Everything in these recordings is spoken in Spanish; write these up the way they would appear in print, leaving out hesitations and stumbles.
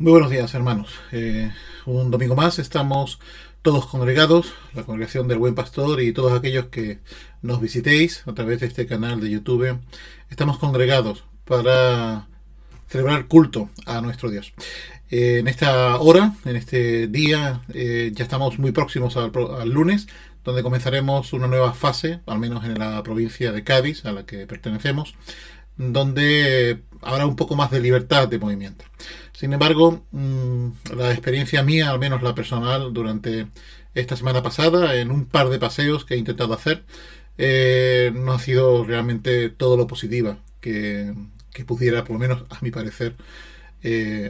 Muy buenos días, hermanos. Un domingo más estamos todos congregados, la congregación del Buen Pastor y todos aquellos que nos visitéis a través de este canal de YouTube. Estamos congregados para celebrar culto a nuestro Dios. En esta hora, en este día, ya estamos muy próximos al lunes, donde comenzaremos una nueva fase, al menos en la provincia de Cádiz, a la que pertenecemos, donde habrá un poco más de libertad de movimiento. Sin embargo, la experiencia mía, al menos la personal, durante esta semana pasada, en un par de paseos que he intentado hacer, no ha sido realmente todo lo positiva que pudiera, por lo menos a mi parecer,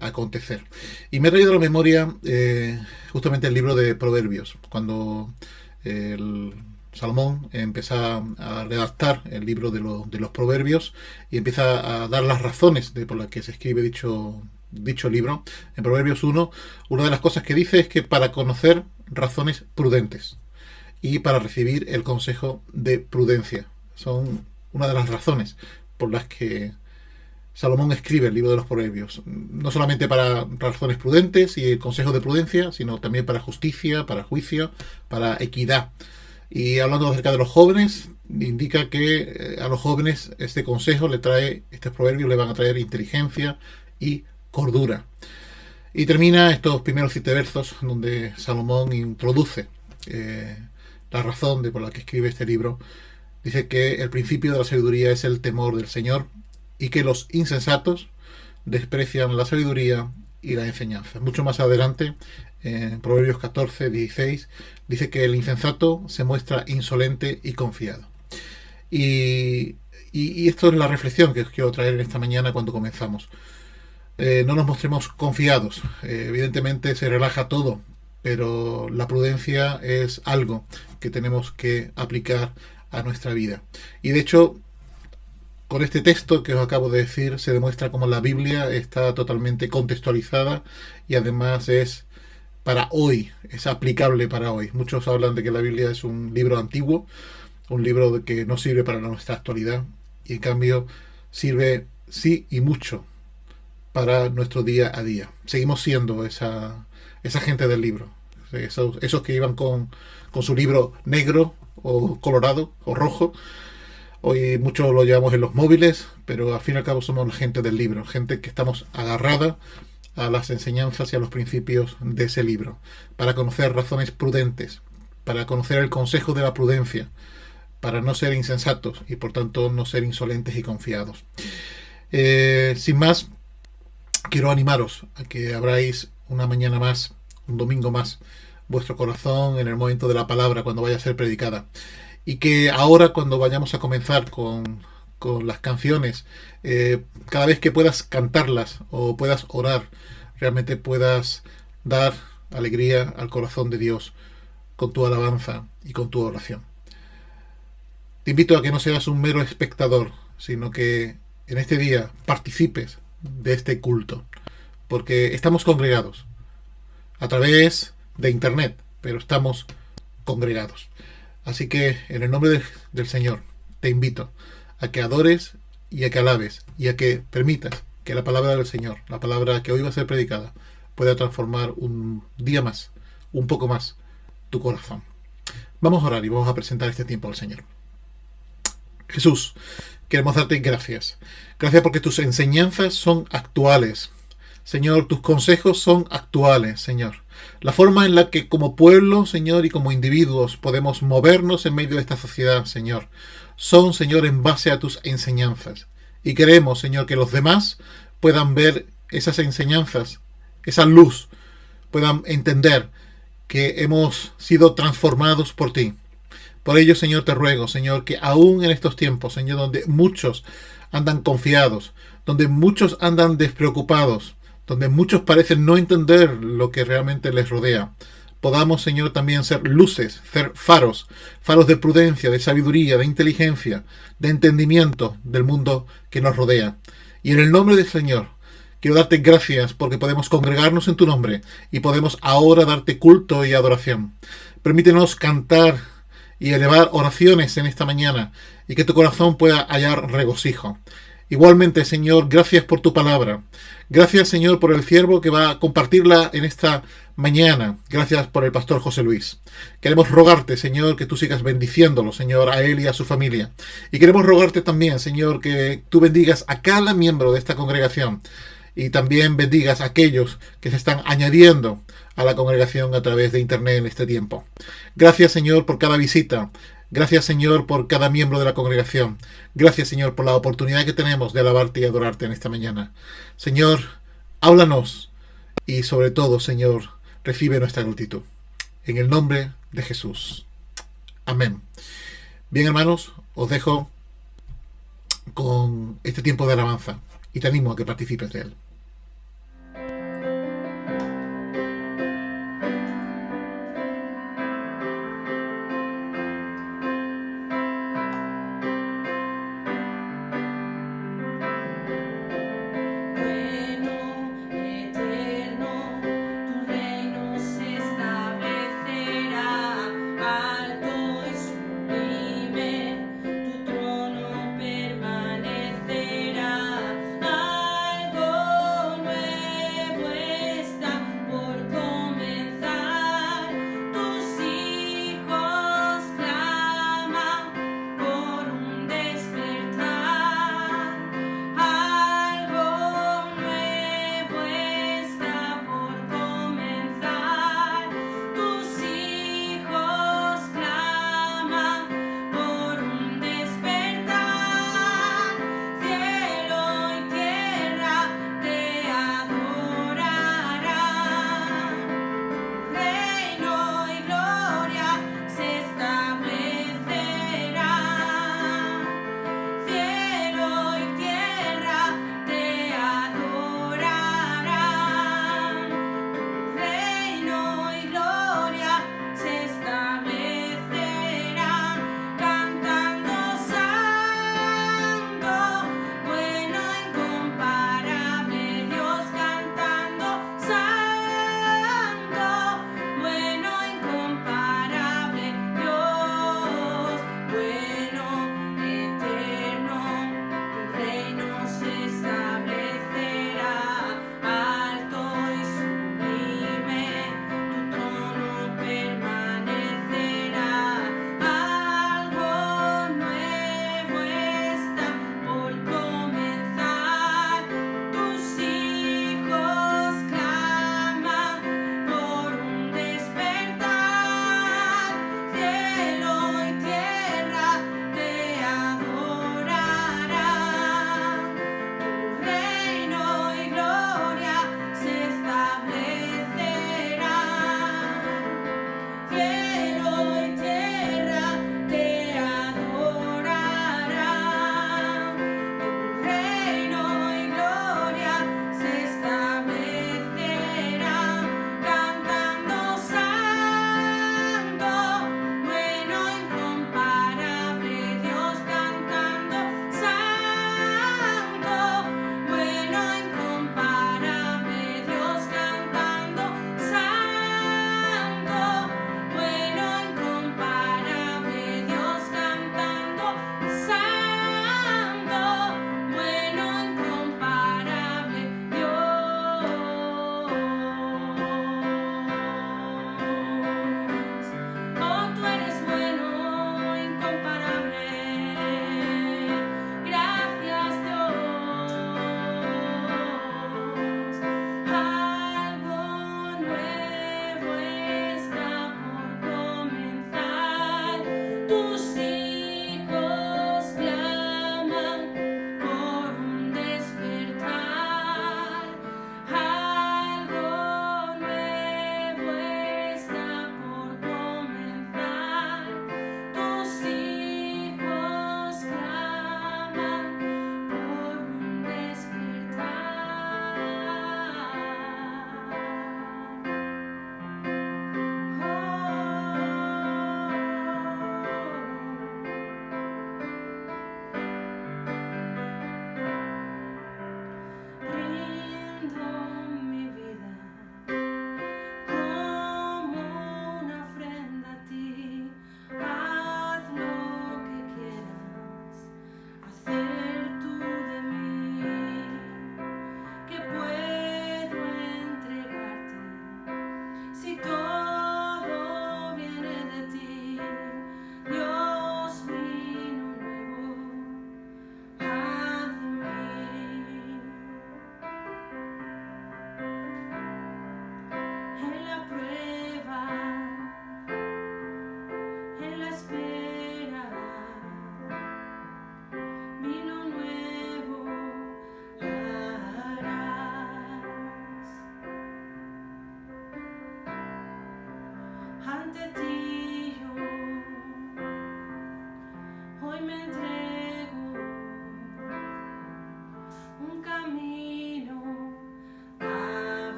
acontecer. Y me he traído a la memoria justamente el libro de Proverbios, cuando el Salomón empieza a redactar el libro de los Proverbios y empieza a dar las razones por las que se escribe dicho libro. En Proverbios 1, una de las cosas que dice es que para conocer razones prudentes y para recibir el consejo de prudencia. Son una de las razones por las que Salomón escribe el libro de los Proverbios. No solamente para razones prudentes y el consejo de prudencia, sino también para justicia, para juicio, para equidad. Y hablando acerca de los jóvenes, indica que a los jóvenes este consejo estos proverbios le van a traer inteligencia y cordura. Y termina estos primeros 7 versos donde Salomón introduce la razón por la que escribe este libro. Dice que el principio de la sabiduría es el temor del Señor y que los insensatos desprecian la sabiduría y la enseñanza. Mucho más adelante, en Proverbios 14, 16, dice que el insensato se muestra insolente y confiado. Y esto es la reflexión que os quiero traer en esta mañana cuando comenzamos. No nos mostremos confiados. Evidentemente se relaja todo, pero la prudencia es algo que tenemos que aplicar a nuestra vida. Y de hecho, con este texto que os acabo de decir, se demuestra cómo la Biblia está totalmente contextualizada y además es para hoy, es aplicable para hoy. Muchos hablan de que la Biblia es un libro antiguo, un libro que no sirve para nuestra actualidad, y en cambio sirve sí y mucho para nuestro día a día. Seguimos siendo esa gente del libro, esos que iban con su libro negro o colorado o rojo. Hoy muchos lo llevamos en los móviles, pero al fin y al cabo somos la gente del libro, gente que estamos agarrada a las enseñanzas y a los principios de ese libro, para conocer razones prudentes, para conocer el consejo de la prudencia, para no ser insensatos y por tanto no ser insolentes y confiados. Sin más, quiero animaros a que abráis una mañana más, un domingo más, vuestro corazón en el momento de la palabra cuando vaya a ser predicada. Y que ahora cuando vayamos a comenzar con las canciones, cada vez que puedas cantarlas o puedas orar, realmente puedas dar alegría al corazón de Dios con tu alabanza y con tu oración. Te invito a que no seas un mero espectador, sino que en este día participes de este culto, porque estamos congregados a través de internet, pero estamos congregados. Así que en el nombre del Señor te invito a que adores y a que alabes y a que permitas que la palabra del Señor, la palabra que hoy va a ser predicada, pueda transformar un día más, un poco más, tu corazón. Vamos a orar y vamos a presentar este tiempo al Señor. Jesús, queremos darte gracias. Gracias porque tus enseñanzas son actuales. Señor, tus consejos son actuales, Señor. La forma en la que como pueblo, Señor, y como individuos podemos movernos en medio de esta sociedad, Señor, son, Señor, en base a tus enseñanzas. Y queremos, Señor, que los demás puedan ver esas enseñanzas, esa luz, puedan entender que hemos sido transformados por ti. Por ello, Señor, te ruego, Señor, que aún en estos tiempos, Señor, donde muchos andan confiados, donde muchos andan despreocupados, donde muchos parecen no entender lo que realmente les rodea, podamos, Señor, también ser luces, ser faros de prudencia, de sabiduría, de inteligencia, de entendimiento del mundo que nos rodea. Y en el nombre del Señor, quiero darte gracias porque podemos congregarnos en tu nombre y podemos ahora darte culto y adoración. Permítenos cantar y elevar oraciones en esta mañana y que tu corazón pueda hallar regocijo. Igualmente, Señor, gracias por tu palabra. Gracias, Señor, por el siervo que va a compartirla en esta mañana. Gracias por el pastor José Luis. Queremos rogarte, Señor, que tú sigas bendiciéndolo, Señor, a él y a su familia. Y queremos rogarte también, Señor, que tú bendigas a cada miembro de esta congregación y también bendigas a aquellos que se están añadiendo a la congregación a través de internet en este tiempo. Gracias, Señor, por cada visita. Gracias, Señor, por cada miembro de la congregación. Gracias, Señor, por la oportunidad que tenemos de alabarte y adorarte en esta mañana. Señor, háblanos y sobre todo, Señor, recibe nuestra gratitud. En el nombre de Jesús. Amén. Bien, hermanos, os dejo con este tiempo de alabanza y te animo a que participes de él. Tu trono permanecerá, algo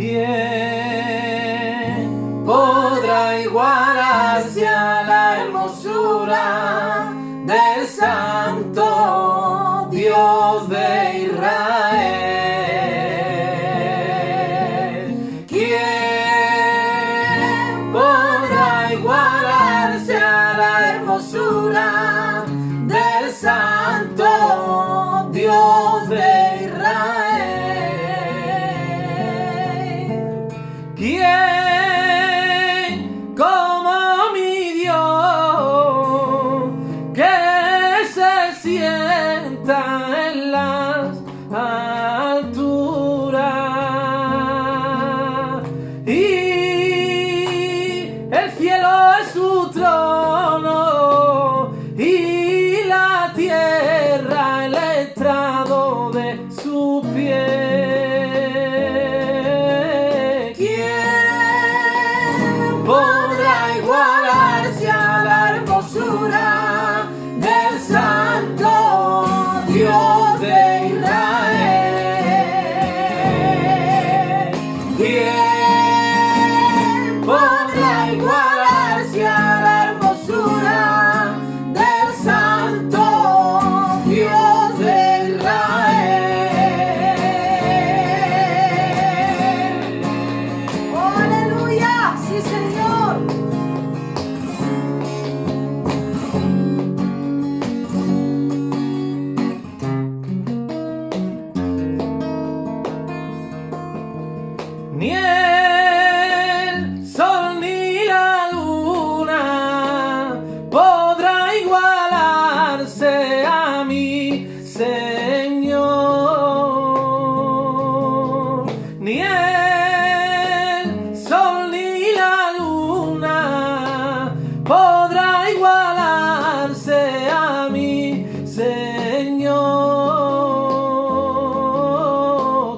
¿Quién podrá igualarse a la hermosura del Santo Dios de Israel? ¿Quién podrá igualarse a la hermosura del Santo Dios de Israel?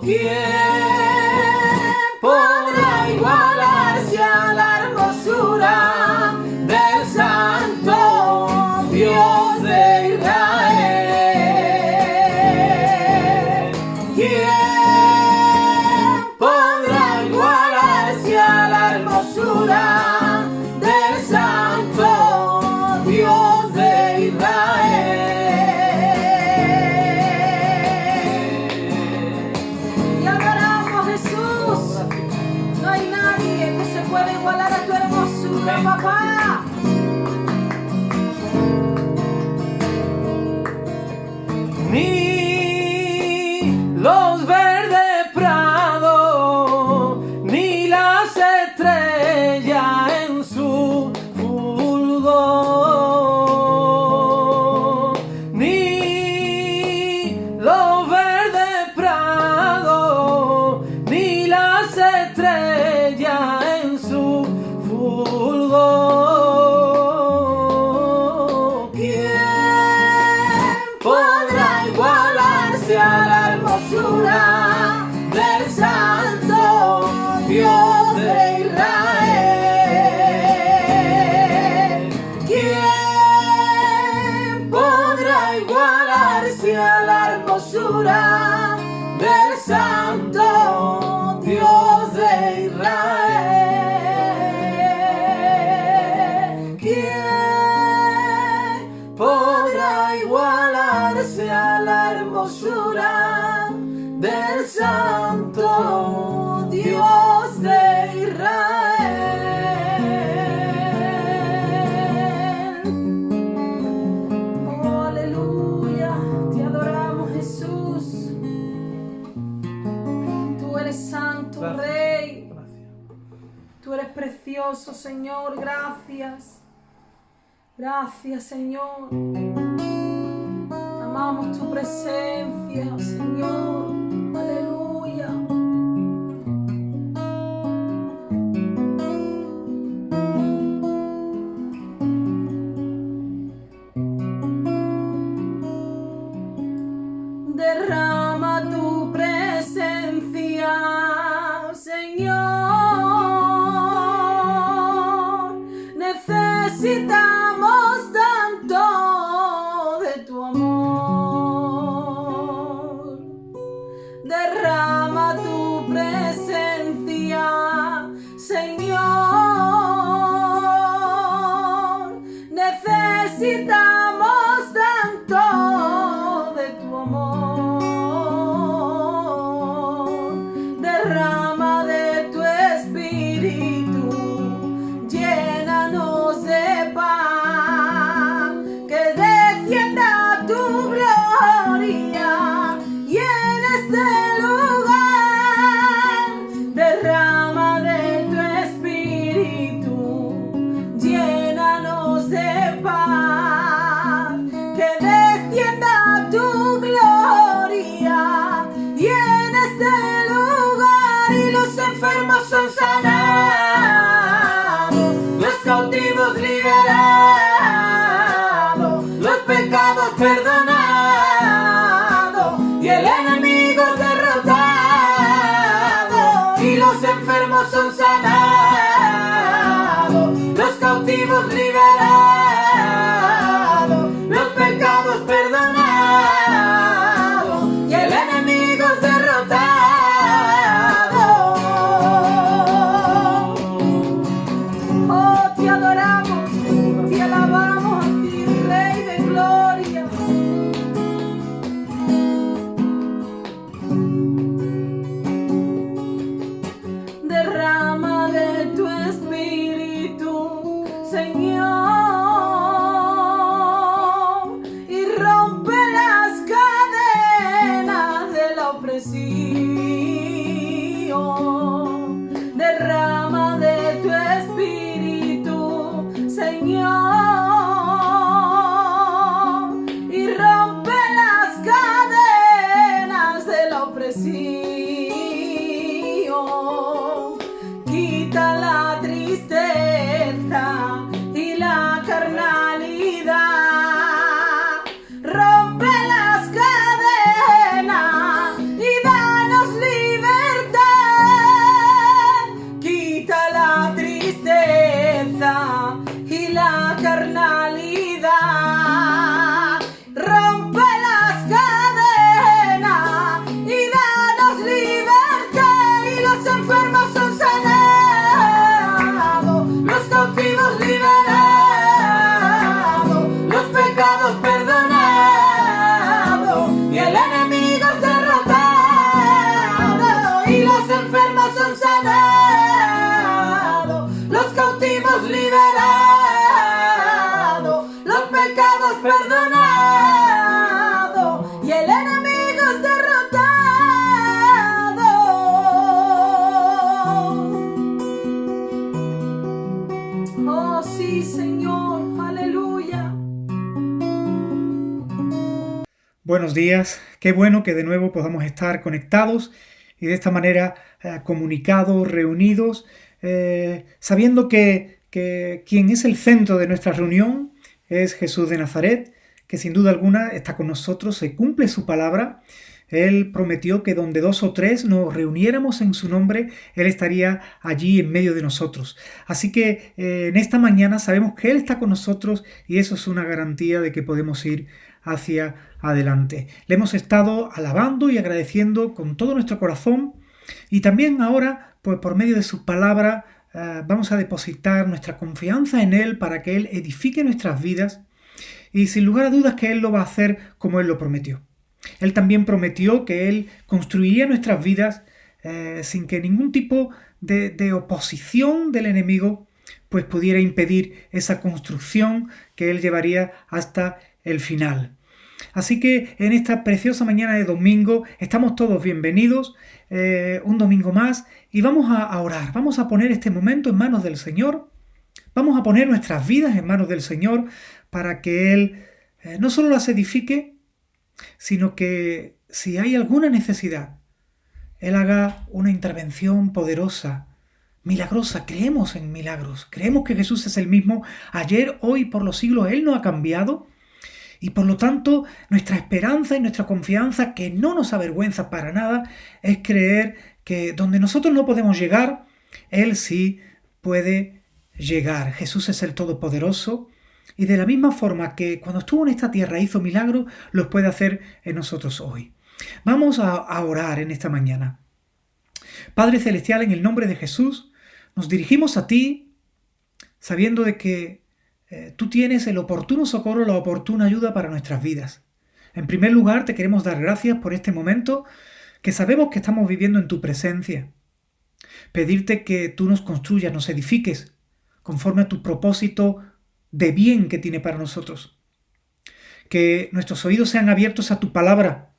¿quién podrá igualarse a la hermosura del Santo Dios de Israel? ¿Quién podrá igualarse a la hermosura del Santo Dios de Israel? Y adoramos, Jesús. No hay nadie que se pueda igualar a tu hermosura, papá. Ni los verdes prados, ni las estrellas en su fulgor, ni los verdes prados, ni las estrellas en su fulgor. ¿Quién podrá igualarse a la hermosura del Santo Dios de Israel? ¿Quién podrá igualarse a la hermosura del Santo Dios de Israel? ¿Quién podrá igualarse a la hermosura del Santo Dios de Israel? Oh, aleluya, te adoramos, Jesús. Tú eres santo, Rey. Tú eres precioso, Señor. Gracias. Gracias, Señor. Amamos tu presencia, Señor. Aleluya. Derrama tu presencia, Señor. Necesitamos tanto de tu amor. Derrama tu presencia, Señor. Necesitamos tanto de tu amor. Derrama de tu espíritu, llénanos de paz, que descienda tu gloria y en este lugar. Derrama de tu espíritu, llénanos de paz, que descienda tu gloria y en este lugar. Y los enfermos son sanados, los cautivos liberados, los pecados perdonados y el enemigo derrotado. Y los enfermos son sanados, los cautivos liberados, los pecados perdonados y el enemigo derrotado. Oh, te adoramos, te alabamos a ti, Rey de gloria. Derrama de tu espíritu, Señor, y rompe las cadenas de la opresión. Derrama de tu espíritu, Señor, y rompe las cadenas de la opresión. Quita la tristeza y la carnalidad. Rompe las cadenas y danos libertad. Buenos días, qué bueno que de nuevo podamos estar conectados y de esta manera comunicados, reunidos, sabiendo que quien es el centro de nuestra reunión es Jesús de Nazaret, que sin duda alguna está con nosotros, se cumple su palabra. Él prometió que donde 2 o 3 nos reuniéramos en su nombre, Él estaría allí en medio de nosotros. Así que en esta mañana sabemos que Él está con nosotros y eso es una garantía de que podemos ir hacia adelante. Le hemos estado alabando y agradeciendo con todo nuestro corazón y también ahora, pues por medio de su palabra, vamos a depositar nuestra confianza en Él para que Él edifique nuestras vidas y sin lugar a dudas que Él lo va a hacer como Él lo prometió. Él también prometió que Él construiría nuestras vidas sin que ningún tipo de oposición del enemigo pues pudiera impedir esa construcción que Él llevaría hasta el final. Así que en esta preciosa mañana de domingo estamos todos bienvenidos, un domingo más, y vamos a orar, vamos a poner este momento en manos del Señor, vamos a poner nuestras vidas en manos del Señor para que Él no solo las edifique, sino que si hay alguna necesidad, Él haga una intervención poderosa, milagrosa. Creemos en milagros, creemos que Jesús es el mismo ayer, hoy y por los siglos. Él no ha cambiado y por lo tanto nuestra esperanza y nuestra confianza, que no nos avergüenza para nada, es creer que donde nosotros no podemos llegar, Él sí puede llegar. Jesús es el Todopoderoso. Y de la misma forma que cuando estuvo en esta tierra hizo milagros, los puede hacer en nosotros hoy. Vamos a orar en esta mañana. Padre Celestial, en el nombre de Jesús, nos dirigimos a ti, sabiendo de que tú tienes el oportuno socorro, la oportuna ayuda para nuestras vidas. En primer lugar, te queremos dar gracias por este momento que sabemos que estamos viviendo en tu presencia. Pedirte que tú nos construyas, nos edifiques, conforme a tu propósito de bien que tiene para nosotros. Que nuestros oídos sean abiertos a tu palabra,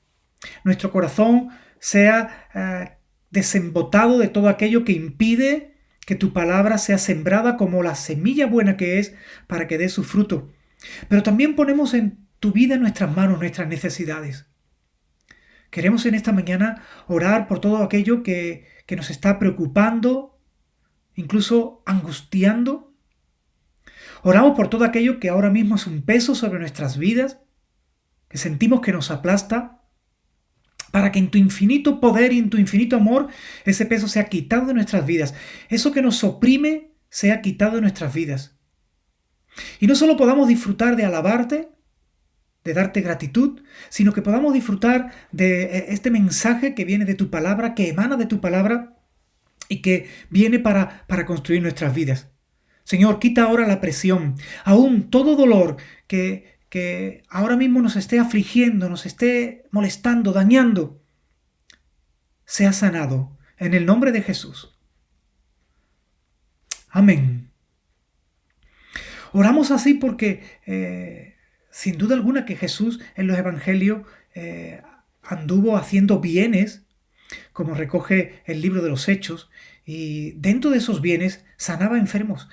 nuestro corazón sea desembotado de todo aquello que impide que tu palabra sea sembrada como la semilla buena que es para que dé su fruto. Pero también ponemos en tu vida en nuestras manos nuestras necesidades. Queremos en esta mañana orar por todo aquello que nos está preocupando, incluso angustiando. Oramos por todo aquello que ahora mismo es un peso sobre nuestras vidas, que sentimos que nos aplasta, para que en tu infinito poder y en tu infinito amor ese peso sea quitado de nuestras vidas. Eso que nos oprime sea quitado de nuestras vidas. Y no solo podamos disfrutar de alabarte, de darte gratitud, sino que podamos disfrutar de este mensaje que viene de tu palabra, que emana de tu palabra y que viene para construir nuestras vidas. Señor, quita ahora la presión, aún todo dolor que ahora mismo nos esté afligiendo, nos esté molestando, dañando, sea sanado en el nombre de Jesús. Amén. Oramos así porque sin duda alguna que Jesús en los evangelios anduvo haciendo bienes, como recoge el libro de los Hechos, y dentro de esos bienes sanaba enfermos.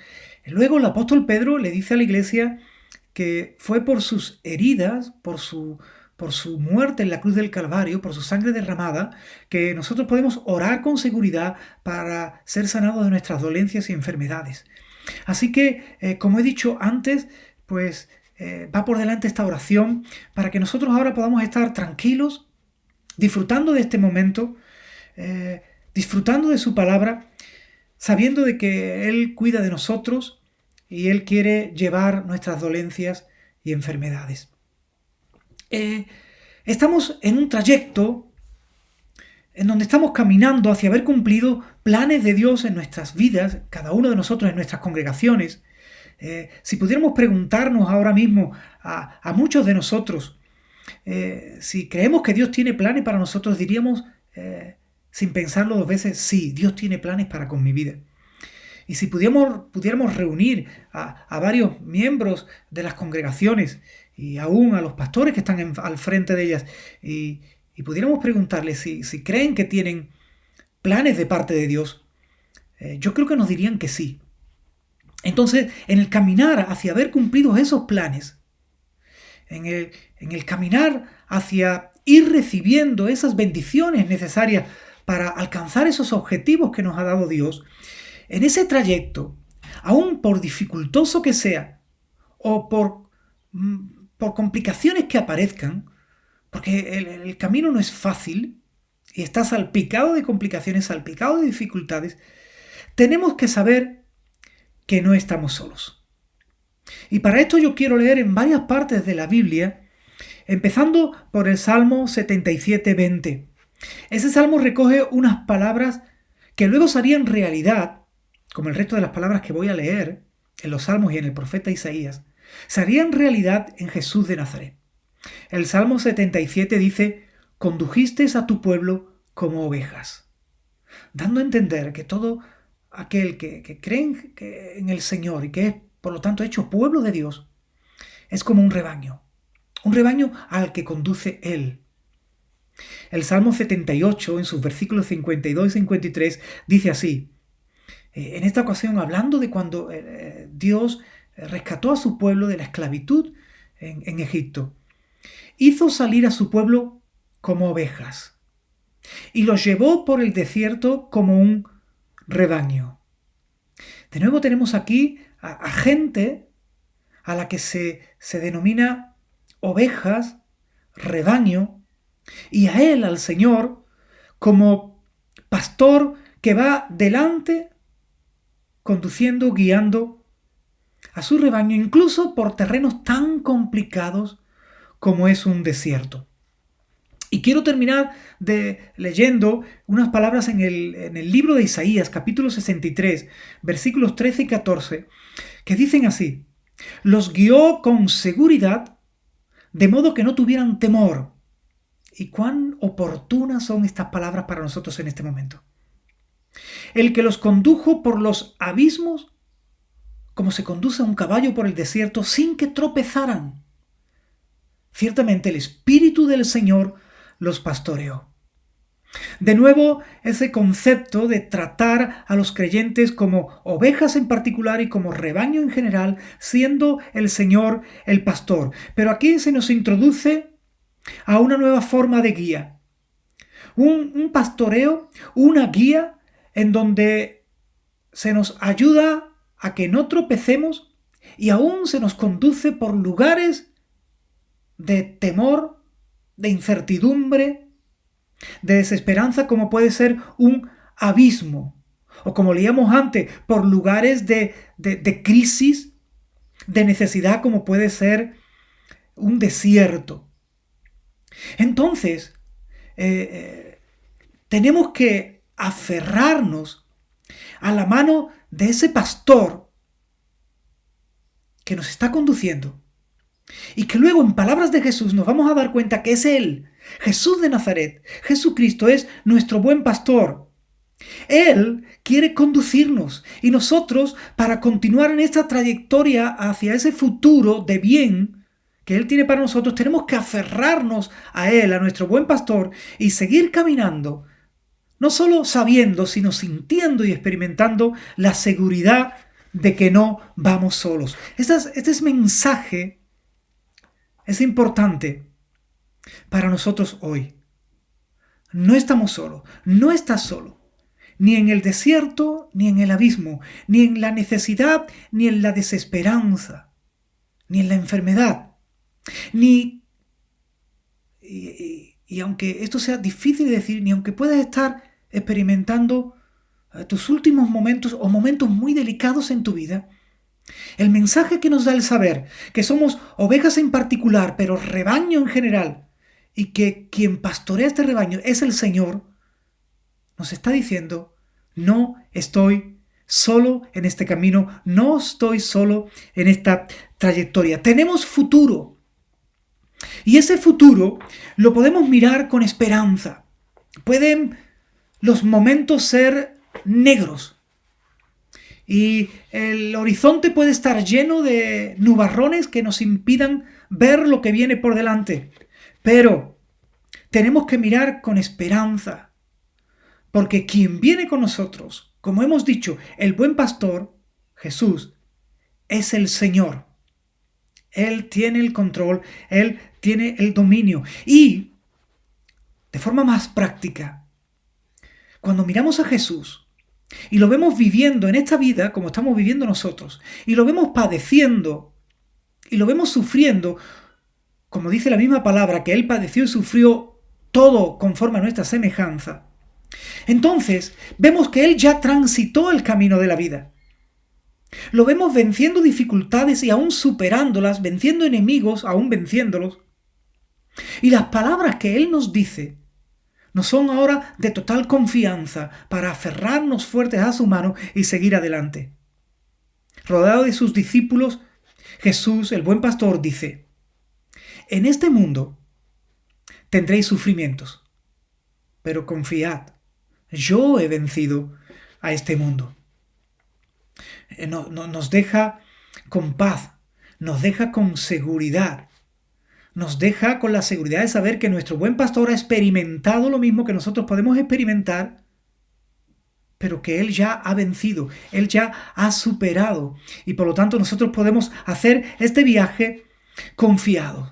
Luego el apóstol Pedro le dice a la iglesia que fue por sus heridas, por su muerte en la cruz del Calvario, por su sangre derramada, que nosotros podemos orar con seguridad para ser sanados de nuestras dolencias y enfermedades. Así que, como he dicho antes, pues va por delante esta oración para que nosotros ahora podamos estar tranquilos, disfrutando de este momento, disfrutando de su palabra, sabiendo de que Él cuida de nosotros y Él quiere llevar nuestras dolencias y enfermedades. Estamos en un trayecto en donde estamos caminando hacia haber cumplido planes de Dios en nuestras vidas, cada uno de nosotros en nuestras congregaciones. Si pudiéramos preguntarnos ahora mismo a muchos de nosotros, si creemos que Dios tiene planes para nosotros, diríamos sin pensarlo 2 veces, sí, Dios tiene planes para con mi vida. Y si pudiéramos reunir a varios miembros de las congregaciones y aún a los pastores que están al frente de ellas y pudiéramos preguntarles si creen que tienen planes de parte de Dios, yo creo que nos dirían que sí. Entonces, en el caminar hacia haber cumplido esos planes, en el caminar hacia ir recibiendo esas bendiciones necesarias para alcanzar esos objetivos que nos ha dado Dios, en ese trayecto, aun por dificultoso que sea, o por complicaciones que aparezcan, porque el camino no es fácil y está salpicado de complicaciones, salpicado de dificultades, tenemos que saber que no estamos solos. Y para esto yo quiero leer en varias partes de la Biblia, empezando por el Salmo 77:20. Ese salmo recoge unas palabras que luego serían realidad, como el resto de las palabras que voy a leer en los Salmos y en el profeta Isaías, serían realidad en Jesús de Nazaret. El Salmo 77 dice: «Condujisteis a tu pueblo como ovejas», dando a entender que todo aquel que cree en el Señor y que es, por lo tanto, hecho pueblo de Dios, es como un rebaño al que conduce Él. El Salmo 78, en sus versículos 52 y 53, dice así, en esta ocasión hablando de cuando Dios rescató a su pueblo de la esclavitud en Egipto: «Hizo salir a su pueblo como ovejas y los llevó por el desierto como un rebaño». De nuevo tenemos aquí a gente a la que se denomina ovejas, rebaño, y a Él, al Señor, como pastor que va delante, conduciendo, guiando a su rebaño, incluso por terrenos tan complicados como es un desierto. Y quiero terminar leyendo unas palabras en el libro de Isaías, capítulo 63, versículos 13 y 14, que dicen así: «Los guió con seguridad, de modo que no tuvieran temor». Y cuán oportunas son estas palabras para nosotros en este momento. «El que los condujo por los abismos, como se conduce a un caballo por el desierto, sin que tropezaran. Ciertamente el Espíritu del Señor los pastoreó». De nuevo, ese concepto de tratar a los creyentes como ovejas en particular y como rebaño en general, siendo el Señor el pastor. Pero aquí se nos introduce a una nueva forma de guía. Un pastoreo, una guía en donde se nos ayuda a que no tropecemos y aún se nos conduce por lugares de temor, de incertidumbre, de desesperanza, como puede ser un abismo, o como leíamos antes, por lugares de crisis, de necesidad, como puede ser un desierto. Entonces, tenemos que aferrarnos a la mano de ese pastor que nos está conduciendo, y que luego, en palabras de Jesús, nos vamos a dar cuenta que es Él, Jesús de Nazaret. Jesucristo es nuestro buen pastor. Él quiere conducirnos, y nosotros, para continuar en esta trayectoria hacia ese futuro de bien que Él tiene para nosotros, tenemos que aferrarnos a Él, a nuestro buen pastor, y seguir caminando, no solo sabiendo, sino sintiendo y experimentando la seguridad de que no vamos solos. Este mensaje es importante para nosotros hoy. No estamos solos, no estás solo, ni en el desierto, ni en el abismo, ni en la necesidad, ni en la desesperanza, ni en la enfermedad, ni, y aunque esto sea difícil de decir, ni aunque puedas estar experimentando tus últimos momentos o momentos muy delicados en tu vida, el mensaje que nos da el saber que somos ovejas en particular, pero rebaño en general, y que quien pastorea este rebaño es el Señor, nos está diciendo: no estoy solo en este camino, no estoy solo en esta trayectoria. Tenemos futuro, y ese futuro lo podemos mirar con esperanza. Pueden los momentos ser negros, y el horizonte puede estar lleno de nubarrones que nos impidan ver lo que viene por delante. Pero tenemos que mirar con esperanza, porque quien viene con nosotros, como hemos dicho, el buen pastor, Jesús, es el Señor. Él tiene el control, Él tiene el dominio. Y, de forma más práctica, cuando miramos a Jesús y lo vemos viviendo en esta vida como estamos viviendo nosotros, y lo vemos padeciendo, y lo vemos sufriendo, como dice la misma palabra, que Él padeció y sufrió todo conforme a nuestra semejanza, entonces vemos que Él ya transitó el camino de la vida. Lo vemos venciendo dificultades y aún superándolas, venciendo enemigos, aún venciéndolos. Y las palabras que Él nos dice nos son ahora de total confianza para aferrarnos fuertes a su mano y seguir adelante. Rodeado de sus discípulos, Jesús, el buen pastor, dice: en este mundo tendréis sufrimientos, pero confiad, yo he vencido a este mundo. Nos deja con paz, nos deja con seguridad, nos deja con la seguridad de saber que nuestro buen pastor ha experimentado lo mismo que nosotros podemos experimentar, pero que Él ya ha vencido, Él ya ha superado, y por lo tanto nosotros podemos hacer este viaje confiados.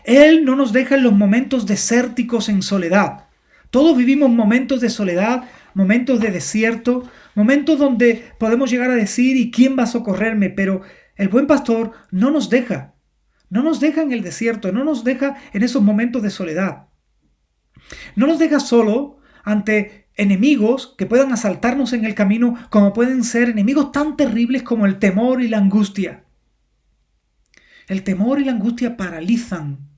Él no nos deja en los momentos desérticos en soledad. Todos vivimos momentos de soledad, momentos de desierto, momentos donde podemos llegar a decir: ¿y quién va a socorrerme? Pero el buen pastor no nos deja en el desierto, no nos deja en esos momentos de soledad. No nos deja solo ante enemigos que puedan asaltarnos en el camino, como pueden ser enemigos tan terribles como el temor y la angustia. El temor y la angustia paralizan.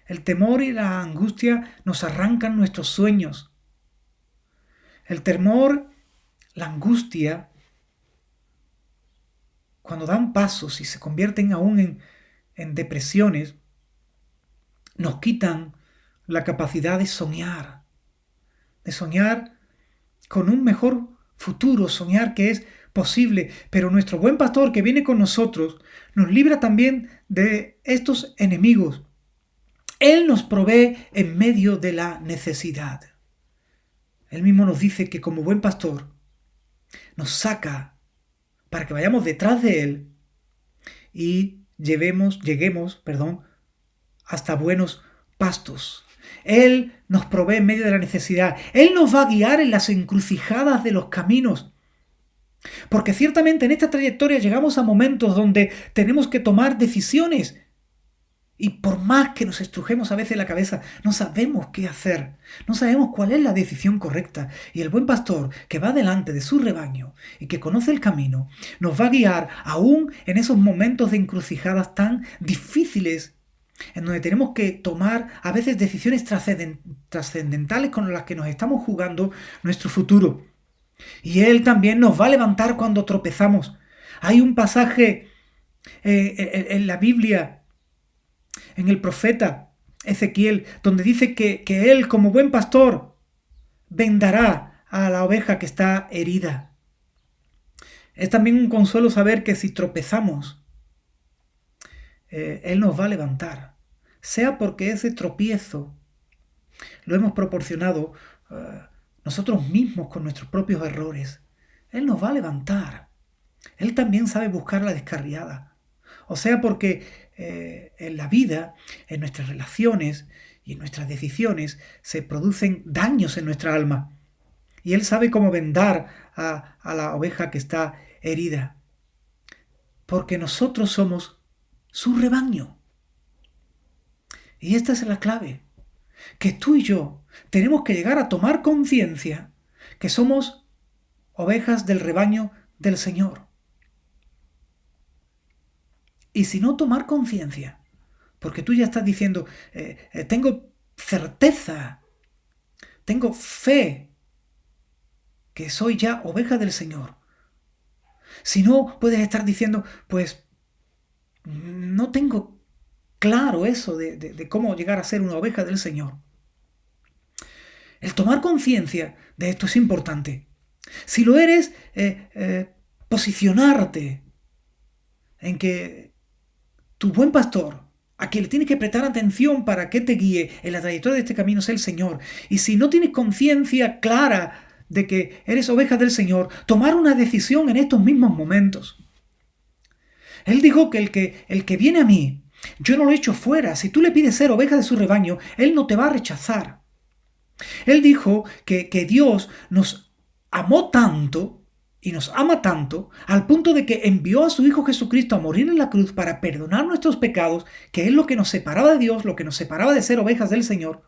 El temor y la angustia nos arrancan nuestros sueños. El temor, la angustia, cuando dan pasos y se convierten aún en depresiones, nos quitan la capacidad de soñar con un mejor futuro, soñar que es posible. Pero nuestro buen pastor que viene con nosotros nos libra también de estos enemigos. Él nos provee en medio de la necesidad. Él mismo nos dice que como buen pastor nos saca para que vayamos detrás de Él y lleguemos, hasta buenos pastos. Él nos provee en medio de la necesidad. Él nos va a guiar en las encrucijadas de los caminos. Porque ciertamente en esta trayectoria llegamos a momentos donde tenemos que tomar decisiones. Y por más que nos estrujemos a veces la cabeza, no sabemos qué hacer, no sabemos cuál es la decisión correcta. Y el buen pastor que va delante de su rebaño y que conoce el camino, nos va a guiar aún en esos momentos de encrucijadas tan difíciles, en donde tenemos que tomar a veces decisiones trascendentales con las que nos estamos jugando nuestro futuro. Y Él también nos va a levantar cuando tropezamos. Hay un pasaje en la Biblia, en el profeta Ezequiel, donde dice que Él, como buen pastor, vendará a la oveja que está herida. Es también un consuelo saber que si tropezamos, Él nos va a levantar. Sea porque ese tropiezo lo hemos proporcionado nosotros mismos con nuestros propios errores. Él nos va a levantar. Él también sabe buscar la descarriada. O sea, porque en la vida, en nuestras relaciones y en nuestras decisiones se producen daños en nuestra alma. Y Él sabe cómo vendar a la oveja que está herida. Porque nosotros somos su rebaño. Y esta es la clave. Que tú y yo tenemos que llegar a tomar conciencia que somos ovejas del rebaño del Señor. Y si no, tomar conciencia, porque tú ya estás diciendo, tengo certeza, tengo fe, que soy ya oveja del Señor. Si no, puedes estar diciendo, pues, no tengo claro eso de cómo llegar a ser una oveja del Señor. El tomar conciencia de esto es importante. Si lo eres, posicionarte en que tu buen pastor, a quien le tienes que prestar atención para que te guíe en la trayectoria de este camino, es el Señor. Y si no tienes conciencia clara de que eres oveja del Señor, tomar una decisión en estos mismos momentos. Él dijo que el que viene a mí, yo no lo echo fuera. Si tú le pides ser oveja de su rebaño, Él no te va a rechazar. Él dijo que Dios nos amó tanto y nos ama tanto al punto de que envió a su Hijo Jesucristo a morir en la cruz para perdonar nuestros pecados, que es lo que nos separaba de Dios, lo que nos separaba de ser ovejas del Señor.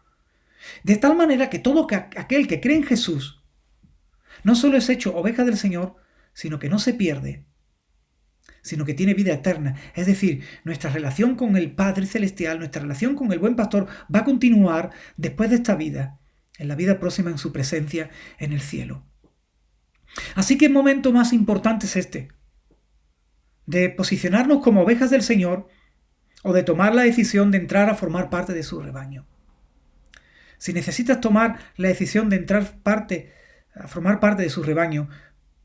De tal manera que todo aquel que cree en Jesús no solo es hecho oveja del Señor, sino que no se pierde, sino que tiene vida eterna. Es decir, nuestra relación con el Padre Celestial, nuestra relación con el Buen Pastor va a continuar después de esta vida, en la vida próxima en su presencia en el cielo. Así que el momento más importante es este, de posicionarnos como ovejas del Señor o de tomar la decisión de entrar a formar parte de su rebaño. Si necesitas tomar la decisión de entrar a formar parte de su rebaño,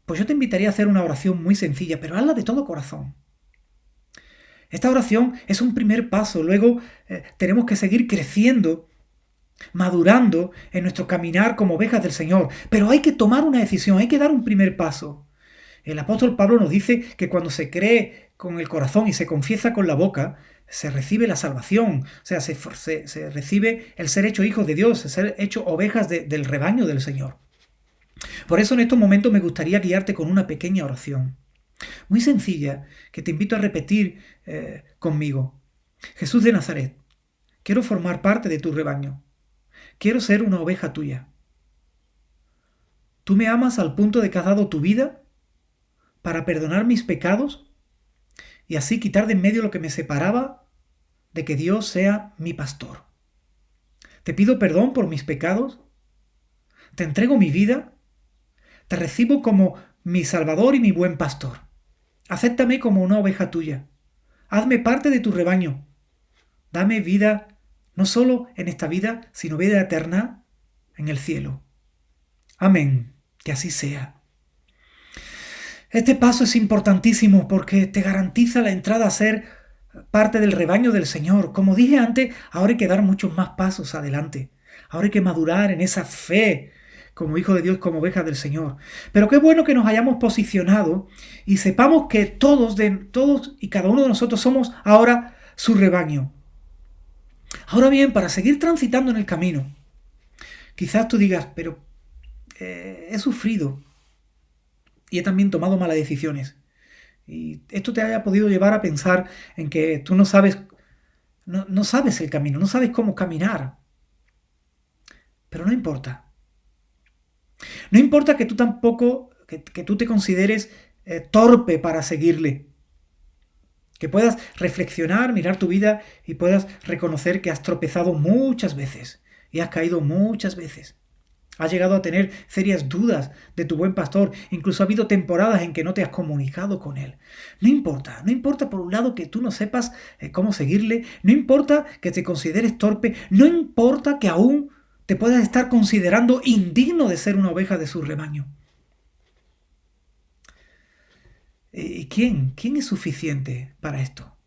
pues yo te invitaría a hacer una oración muy sencilla, pero hazla de todo corazón. Esta oración es un primer paso, luego tenemos que seguir creciendo, madurando en nuestro caminar como ovejas del Señor, pero hay que tomar una decisión, hay que dar un primer paso. El apóstol Pablo nos dice que cuando se cree con el corazón y se confiesa con la boca, se recibe la salvación, o sea, se recibe el ser hecho hijos de Dios, el ser hecho ovejas del rebaño del Señor. Por eso en estos momentos me gustaría guiarte con una pequeña oración, muy sencilla, que te invito a repetir conmigo. Jesús de Nazaret, quiero formar parte de tu rebaño. Quiero ser una oveja tuya. ¿Tú me amas al punto de que has dado tu vida para perdonar mis pecados y así quitar de en medio lo que me separaba de que Dios sea mi pastor? Te pido perdón por mis pecados. Te entrego mi vida. Te recibo como mi Salvador y mi buen pastor. Acéptame como una oveja tuya. Hazme parte de tu rebaño. Dame vida, no solo en esta vida, sino vida eterna en el cielo. Amén. Que así sea. Este paso es importantísimo porque te garantiza la entrada a ser parte del rebaño del Señor. Como dije antes, ahora hay que dar muchos más pasos adelante. Ahora hay que madurar en esa fe como hijo de Dios, como oveja del Señor. Pero qué bueno que nos hayamos posicionado y sepamos que todos y cada uno de nosotros somos ahora su rebaño. Ahora bien, para seguir transitando en el camino, quizás tú digas, pero he sufrido y he también tomado malas decisiones. Y esto te haya podido llevar a pensar en que tú no sabes el camino, no sabes cómo caminar. Pero no importa. No importa que tú tampoco, que tú te consideres torpe para seguirle. Que puedas reflexionar, mirar tu vida y puedas reconocer que has tropezado muchas veces y has caído muchas veces. Has llegado a tener serias dudas de tu buen pastor. Incluso ha habido temporadas en que no te has comunicado con él. No importa por un lado que tú no sepas cómo seguirle. No importa que te consideres torpe. No importa que aún te puedas estar considerando indigno de ser una oveja de su rebaño. ¿Y quién es suficiente para esto?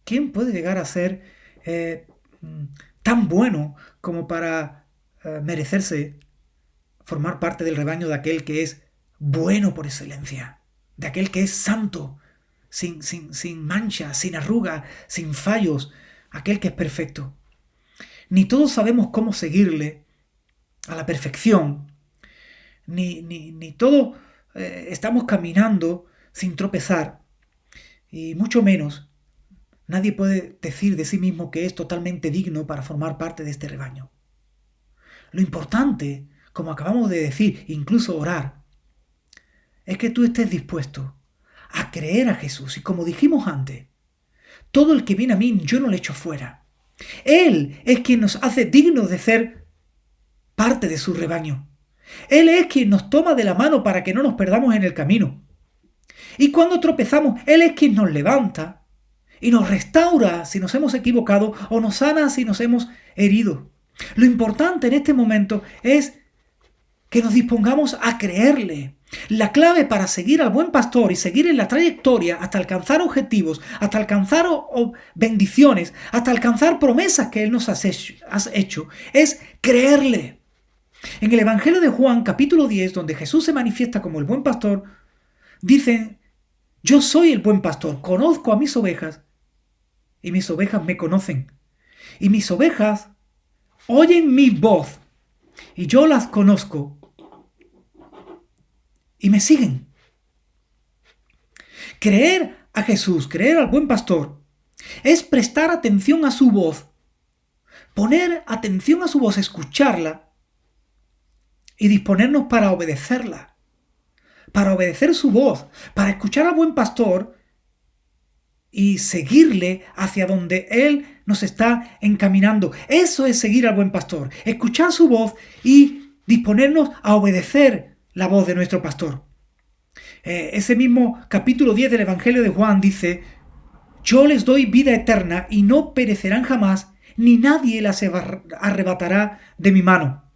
¿Quién puede llegar a ser tan bueno como para merecerse formar parte del rebaño de aquel que es bueno por excelencia, de aquel que es santo, sin mancha, sin arruga, sin fallos, aquel que es perfecto? Ni todos sabemos cómo seguirle a la perfección, ni todos estamos caminando sin tropezar, y mucho menos nadie puede decir de sí mismo que es totalmente digno para formar parte de este rebaño. Lo importante, como acabamos de decir, incluso orar, es que tú estés dispuesto a creer a Jesús. Y como dijimos antes, todo el que viene a mí yo no le echo fuera. Él es quien nos hace dignos de ser parte de su rebaño. Él es quien nos toma de la mano para que no nos perdamos en el camino. Y cuando tropezamos, Él es quien nos levanta y nos restaura si nos hemos equivocado o nos sana si nos hemos herido. Lo importante en este momento es que nos dispongamos a creerle. La clave para seguir al buen pastor y seguir en la trayectoria hasta alcanzar objetivos, hasta alcanzar bendiciones, hasta alcanzar promesas que Él nos ha hecho, es creerle. En el Evangelio de Juan, capítulo 10, donde Jesús se manifiesta como el buen pastor, dice Yo soy el buen pastor, conozco a mis ovejas y mis ovejas me conocen. Y mis ovejas oyen mi voz y yo las conozco y me siguen. Creer a Jesús, creer al buen pastor, es prestar atención a su voz, poner atención a su voz, escucharla y disponernos para obedecerla, para obedecer su voz, para escuchar al buen pastor y seguirle hacia donde Él nos está encaminando. Eso es seguir al buen pastor, escuchar su voz y disponernos a obedecer la voz de nuestro pastor. Ese mismo capítulo 10 del Evangelio de Juan dice: yo les doy vida eterna y no perecerán jamás, ni nadie las arrebatará de mi mano.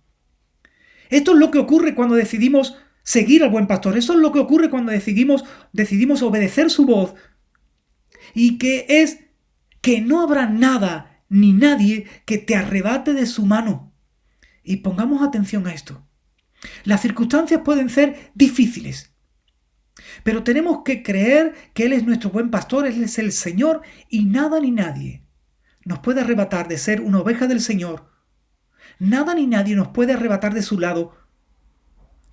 Esto es lo que ocurre cuando decidimos seguir al buen pastor. Eso es lo que ocurre cuando decidimos obedecer su voz. Y que es que no habrá nada ni nadie que te arrebate de su mano. Y pongamos atención a esto. Las circunstancias pueden ser difíciles, pero tenemos que creer que Él es nuestro buen pastor, Él es el Señor y nada ni nadie nos puede arrebatar de ser una oveja del Señor. Nada ni nadie nos puede arrebatar de su lado.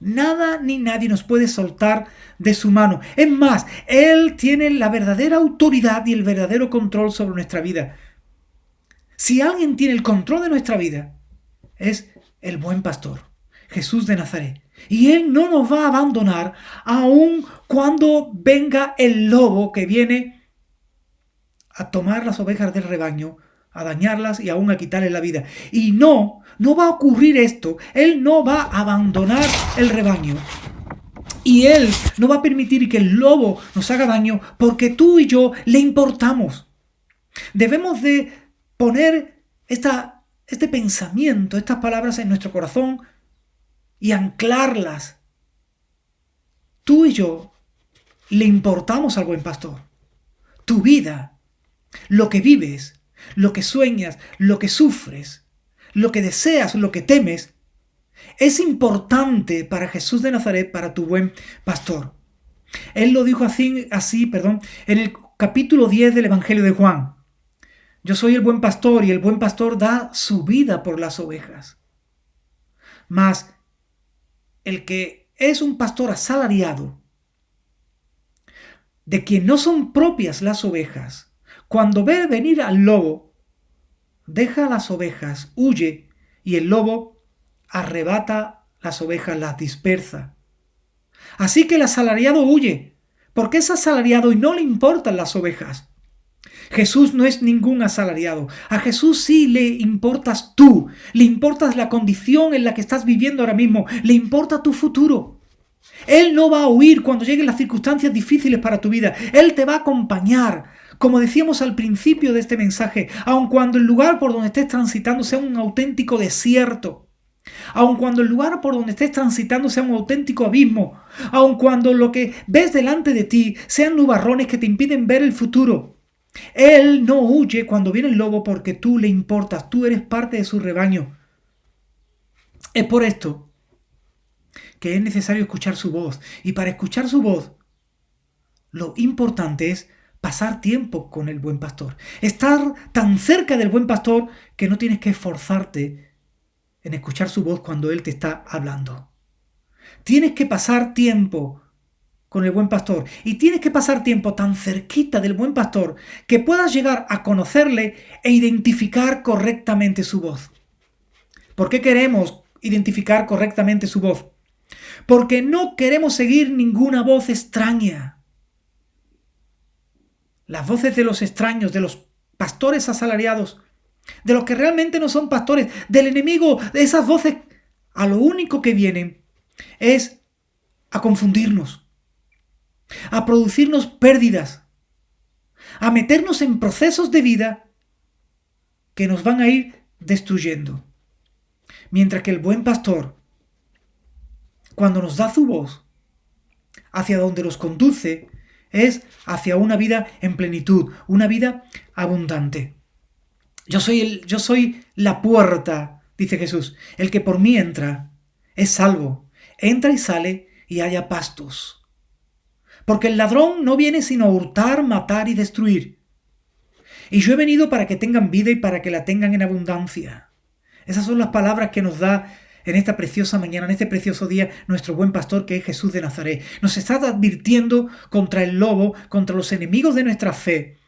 Nada ni nadie nos puede soltar de su mano. Es más, Él tiene la verdadera autoridad y el verdadero control sobre nuestra vida. Si alguien tiene el control de nuestra vida, es el buen pastor, Jesús de Nazaret. Y Él no nos va a abandonar aun cuando venga el lobo que viene a tomar las ovejas del rebaño, a dañarlas y aún a quitarles la vida. Y no va a ocurrir esto. Él no va a abandonar el rebaño. Y Él no va a permitir que el lobo nos haga daño porque tú y yo le importamos. Debemos de poner este pensamiento, estas palabras en nuestro corazón y anclarlas. Tú y yo le importamos al buen pastor. Tu vida, lo que vives, lo que sueñas, lo que sufres, lo que deseas, lo que temes, es importante para Jesús de Nazaret, para tu buen pastor. Él lo dijo así, en el capítulo 10 del Evangelio de Juan. Yo soy el buen pastor y el buen pastor da su vida por las ovejas. Mas el que es un pastor asalariado, de quien no son propias las ovejas, cuando ve venir al lobo, deja las ovejas, huye, y el lobo arrebata las ovejas, las dispersa. Así que el asalariado huye, porque es asalariado y no le importan las ovejas. Jesús no es ningún asalariado. A Jesús sí le importas tú, le importas la condición en la que estás viviendo ahora mismo, le importa tu futuro. Él no va a huir cuando lleguen las circunstancias difíciles para tu vida. Él te va a acompañar. Como decíamos al principio de este mensaje, aun cuando el lugar por donde estés transitando sea un auténtico desierto, aun cuando el lugar por donde estés transitando sea un auténtico abismo, aun cuando lo que ves delante de ti sean nubarrones que te impiden ver el futuro, Él no huye cuando viene el lobo porque tú le importas, tú eres parte de su rebaño. Es por esto que es necesario escuchar su voz. Y para escuchar su voz, lo importante es pasar tiempo con el buen pastor. Estar tan cerca del buen pastor que no tienes que esforzarte en escuchar su voz cuando Él te está hablando. Tienes que pasar tiempo con el buen pastor. Y tienes que pasar tiempo tan cerquita del buen pastor que puedas llegar a conocerle e identificar correctamente su voz. ¿Por qué queremos identificar correctamente su voz? Porque no queremos seguir ninguna voz extraña. Las voces de los extraños, de los pastores asalariados, de los que realmente no son pastores, del enemigo, de esas voces, a lo único que vienen es a confundirnos, a producirnos pérdidas, a meternos en procesos de vida que nos van a ir destruyendo. Mientras que el buen pastor, cuando nos da su voz, hacia donde nos conduce, es hacia una vida en plenitud, una vida abundante. Yo soy la puerta, dice Jesús. El que por mí entra es salvo. Entra y sale y haya pastos. Porque el ladrón no viene sino a hurtar, matar y destruir. Y yo he venido para que tengan vida y para que la tengan en abundancia. Esas son las palabras que nos da en esta preciosa mañana, en este precioso día, nuestro buen pastor que es Jesús de Nazaret. Nos está advirtiendo contra el lobo, contra los enemigos de nuestra fe,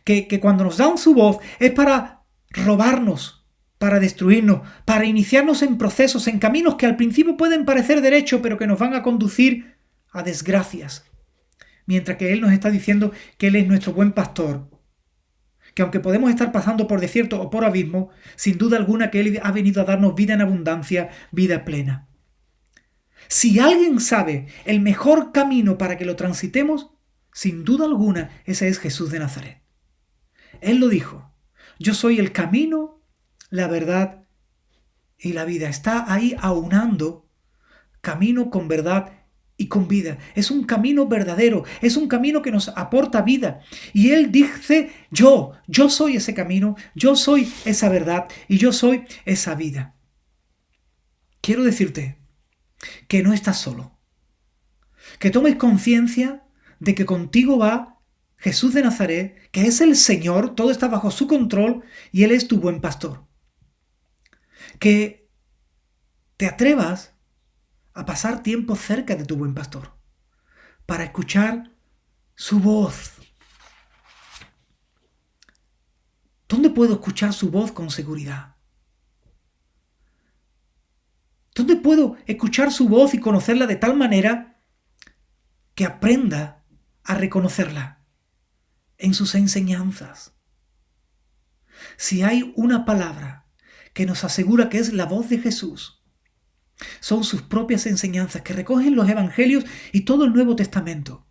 que cuando nos dan su voz es para robarnos, para destruirnos, para iniciarnos en procesos, en caminos que al principio pueden parecer derechos, pero que nos van a conducir a desgracias. Mientras que Él nos está diciendo que Él es nuestro buen pastor, que aunque podemos estar pasando por desierto o por abismo, sin duda alguna que Él ha venido a darnos vida en abundancia, vida plena. Si alguien sabe el mejor camino para que lo transitemos, sin duda alguna ese es Jesús de Nazaret. Él lo dijo: yo soy el camino, la verdad y la vida. Está ahí aunando camino con verdad y con vida. Es un camino verdadero, es un camino que nos aporta vida. Y Él dice: yo soy ese camino, yo soy esa verdad y yo soy esa vida. Quiero decirte que no estás solo. Que tomes conciencia de que contigo va Jesús de Nazaret, que es el Señor, todo está bajo su control y Él es tu buen pastor. Que te atrevas a pasar tiempo cerca de tu buen pastor para escuchar su voz. ¿Dónde puedo escuchar su voz con seguridad? ¿Dónde puedo escuchar su voz y conocerla de tal manera que aprenda a reconocerla? En sus enseñanzas. Si hay una palabra que nos asegura que es la voz de Jesús, son sus propias enseñanzas que recogen los evangelios y todo el Nuevo Testamento.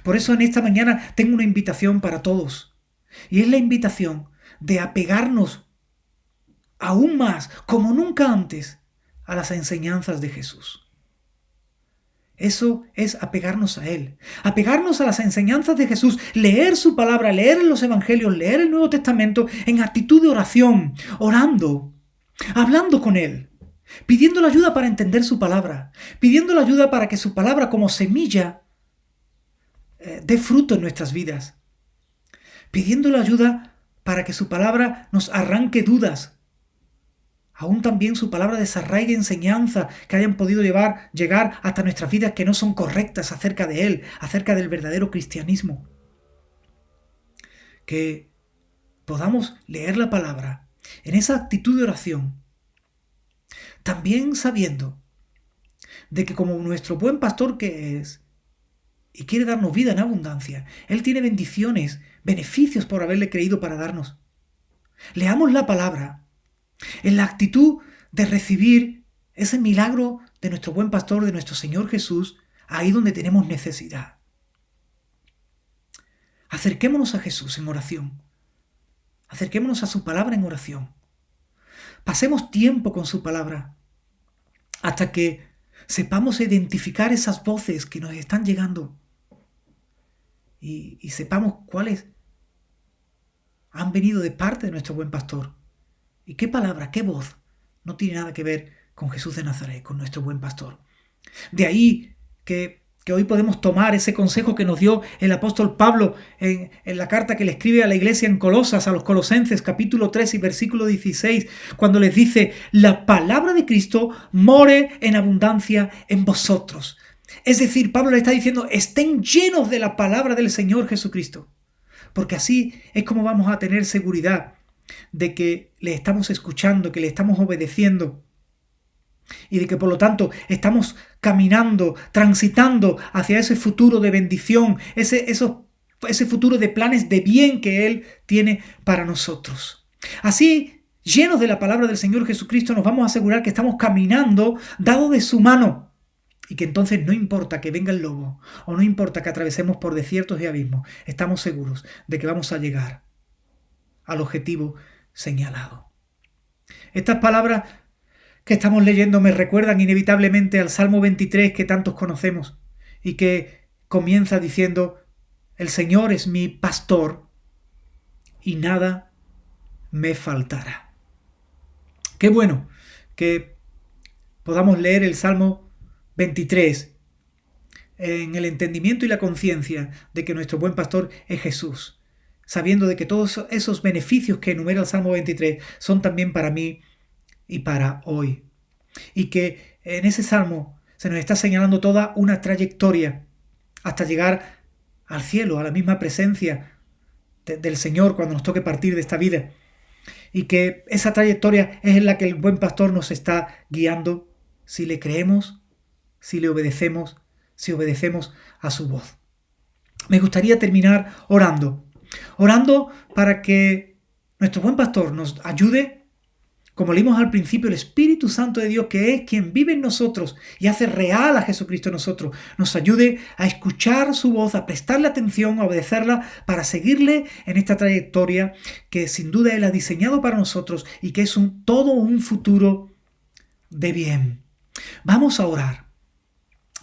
Por eso en esta mañana tengo una invitación para todos, y es la invitación de apegarnos aún más, como nunca antes, a las enseñanzas de Jesús. Eso es apegarnos a Él, apegarnos a las enseñanzas de Jesús, leer su palabra, leer los evangelios, leer el Nuevo Testamento en actitud de oración, orando, hablando con Él, pidiendo la ayuda para entender su palabra, pidiendo la ayuda para que su palabra como semilla dé fruto en nuestras vidas, pidiendo la ayuda para que su palabra nos arranque dudas, aún también su palabra desarraigue enseñanza que hayan podido llegar hasta nuestras vidas que no son correctas acerca de Él, acerca del verdadero cristianismo. Que podamos leer la palabra en esa actitud de oración, también sabiendo de que como nuestro buen pastor que es y quiere darnos vida en abundancia, Él tiene bendiciones, beneficios por haberle creído para darnos. Leamos la palabra en la actitud de recibir ese milagro de nuestro buen pastor, de nuestro Señor Jesús, ahí donde tenemos necesidad. Acerquémonos a Jesús en oración. Acerquémonos a su palabra en oración. Pasemos tiempo con su palabra hasta que sepamos identificar esas voces que nos están llegando y sepamos cuáles han venido de parte de nuestro buen pastor. ¿Y qué palabra, qué voz no tiene nada que ver con Jesús de Nazaret, con nuestro buen pastor? De ahí que hoy podemos tomar ese consejo que nos dio el apóstol Pablo en la carta que le escribe a la iglesia en Colosas, a los Colosenses, capítulo 3 y versículo 16, cuando les dice: la palabra de Cristo more en abundancia en vosotros. Es decir, Pablo le está diciendo: estén llenos de la palabra del Señor Jesucristo, porque así es como vamos a tener seguridad de que le estamos escuchando, que le estamos obedeciendo y de que por lo tanto estamos caminando, transitando hacia ese futuro de bendición, ese futuro de planes de bien que Él tiene para nosotros. Así, llenos de la palabra del Señor Jesucristo, nos vamos a asegurar que estamos caminando dado de su mano y que entonces no importa que venga el lobo o no importa que atravesemos por desiertos y abismos, estamos seguros de que vamos a llegar al objetivo señalado. Estas palabras que estamos leyendo me recuerdan inevitablemente al Salmo 23 que tantos conocemos y que comienza diciendo: el Señor es mi pastor y nada me faltará. Qué bueno que podamos leer el Salmo 23 en el entendimiento y la conciencia de que nuestro buen pastor es Jesús, sabiendo de que todos esos beneficios que enumera el Salmo 23 son también para mí y para hoy. Y que en ese Salmo se nos está señalando toda una trayectoria hasta llegar al cielo, a la misma presencia del Señor cuando nos toque partir de esta vida. Y que esa trayectoria es en la que el buen pastor nos está guiando si le creemos, si le obedecemos, si obedecemos a su voz. Me gustaría terminar orando para que nuestro buen pastor nos ayude, como leímos al principio, el Espíritu Santo de Dios, que es quien vive en nosotros y hace real a Jesucristo en nosotros, nos ayude a escuchar su voz, a prestarle atención, a obedecerla, para seguirle en esta trayectoria que sin duda Él ha diseñado para nosotros y que es todo un futuro de bien. Vamos a orar.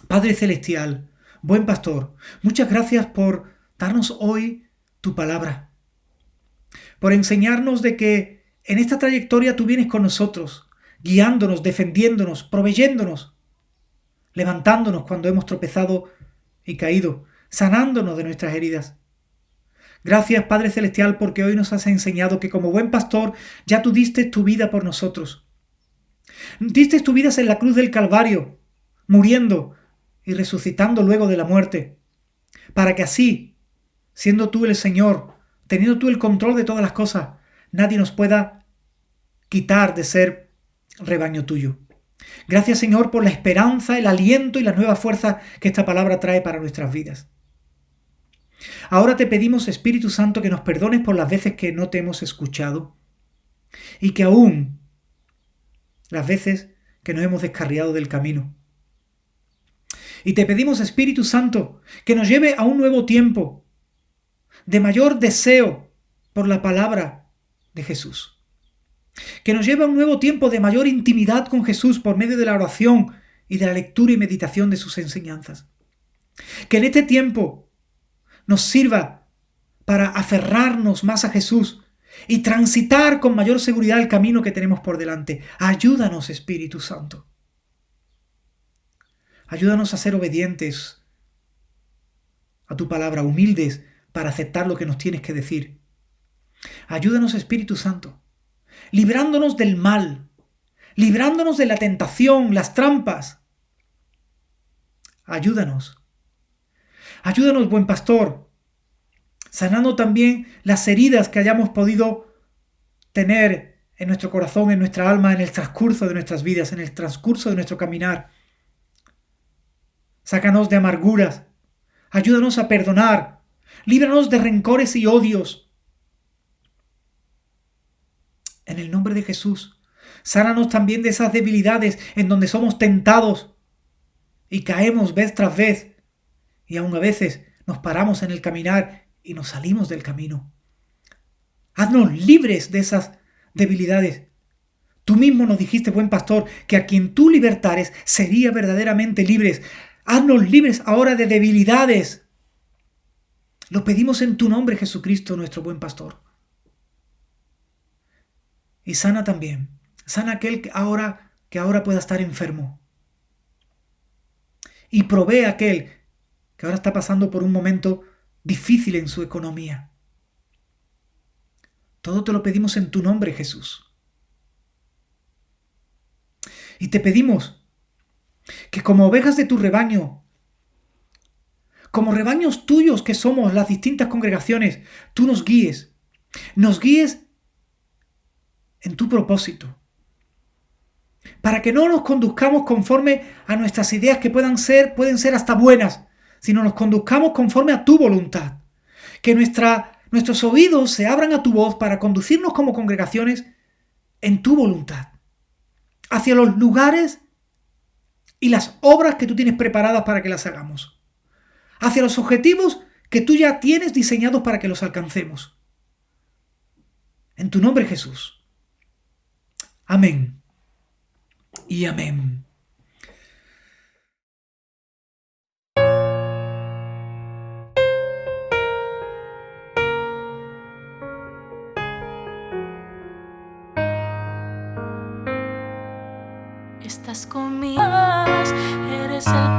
Padre Celestial, buen pastor, muchas gracias por darnos hoy tu palabra, por enseñarnos de que en esta trayectoria tú vienes con nosotros, guiándonos, defendiéndonos, proveyéndonos, levantándonos cuando hemos tropezado y caído, sanándonos de nuestras heridas. Gracias, Padre Celestial, porque hoy nos has enseñado que como buen pastor ya tú diste tu vida por nosotros. Diste tu vida en la cruz del Calvario, muriendo y resucitando luego de la muerte, para que así, siendo tú el Señor, teniendo tú el control de todas las cosas, nadie nos pueda quitar de ser rebaño tuyo. Gracias, Señor, por la esperanza, el aliento y la nueva fuerza que esta palabra trae para nuestras vidas. Ahora te pedimos, Espíritu Santo, que nos perdones por las veces que no te hemos escuchado y que aún las veces que nos hemos descarriado del camino. Y te pedimos, Espíritu Santo, que nos lleve a un nuevo tiempo de mayor deseo por la palabra de Jesús. Que nos lleve a un nuevo tiempo de mayor intimidad con Jesús por medio de la oración y de la lectura y meditación de sus enseñanzas. Que en este tiempo nos sirva para aferrarnos más a Jesús y transitar con mayor seguridad el camino que tenemos por delante. Ayúdanos, Espíritu Santo. Ayúdanos a ser obedientes a tu palabra, humildes para aceptar lo que nos tienes que decir. Ayúdanos, Espíritu Santo, librándonos del mal, librándonos de la tentación, las trampas. Ayúdanos. Ayúdanos, buen pastor, sanando también las heridas que hayamos podido tener en nuestro corazón, en nuestra alma, en el transcurso de nuestras vidas, en el transcurso de nuestro caminar. Sácanos de amarguras, ayúdanos a perdonar, líbranos de rencores y odios. En el nombre de Jesús, sánanos también de esas debilidades en donde somos tentados y caemos vez tras vez y aún a veces nos paramos en el caminar y nos salimos del camino. Haznos libres de esas debilidades. Tú mismo nos dijiste, buen pastor, que a quien tú libertares sería verdaderamente libres. Haznos libres ahora de debilidades. Lo pedimos en tu nombre, Jesucristo, nuestro buen pastor. Y sana también. Sana aquel que ahora pueda estar enfermo. Y provee a aquel que ahora está pasando por un momento difícil en su economía. Todo te lo pedimos en tu nombre, Jesús. Y te pedimos que como ovejas de tu rebaño, como rebaños tuyos que somos las distintas congregaciones, tú nos guíes en tu propósito, para que no nos conduzcamos conforme a nuestras ideas que pueden ser hasta buenas, sino nos conduzcamos conforme a tu voluntad. Que nuestros oídos se abran a tu voz para conducirnos como congregaciones en tu voluntad, hacia los lugares y las obras que tú tienes preparadas para que las hagamos, hacia los objetivos que tú ya tienes diseñados para que los alcancemos. En tu nombre, Jesús. Amén y amén. Estás conmigo, eres el